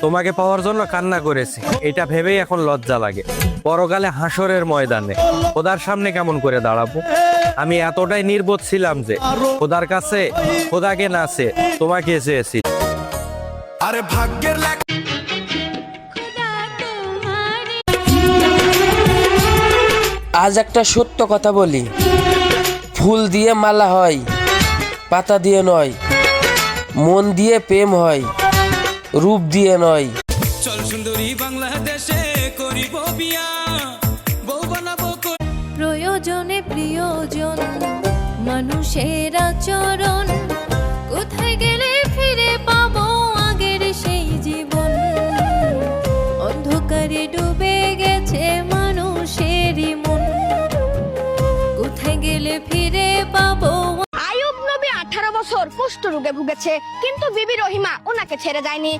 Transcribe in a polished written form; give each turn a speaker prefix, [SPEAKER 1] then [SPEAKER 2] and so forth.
[SPEAKER 1] তোমাকে পাওয়ার জন্য কান্না করেছি, এটা ভেবেই এখন লজ্জা লাগে। পরকালে হাসরের ময়দানে খোদার সামনে কেমন করে দাঁড়াবো। আমি এতটাই নির্বোধ ছিলাম যে খোদার কাছে খোদাকে না চেয়ে তোমাকে চেয়েছি।
[SPEAKER 2] আরে ভাগ্যের লেখা।
[SPEAKER 3] আজ একটা সত্য কথা বলি, ফুল দিয়ে মালা হয়, পাতা দিয়ে নয়। মন দিয়ে প্রেম হয়, রূপ দিয়ে নয়।
[SPEAKER 2] চল সুন্দরী বাংলাদেশে করিব বিয়া, বউ বানাবো।
[SPEAKER 4] প্রয়োজনে প্রিয়জন মানুষের আচরণ, কোথায় গেলে ফিরে পাবো আগের সেই জীবন। অন্ধকারে ডুবে গেছে মানুষেরই মন, কোথায় গেলে ফিরে পাবো।
[SPEAKER 5] আইয়ুব নবী 18 বছর কুষ্ঠ রোগে ভুগেছে, কিন্তু বিবি রহিমা ওনাকে ছেড়ে যায়নি।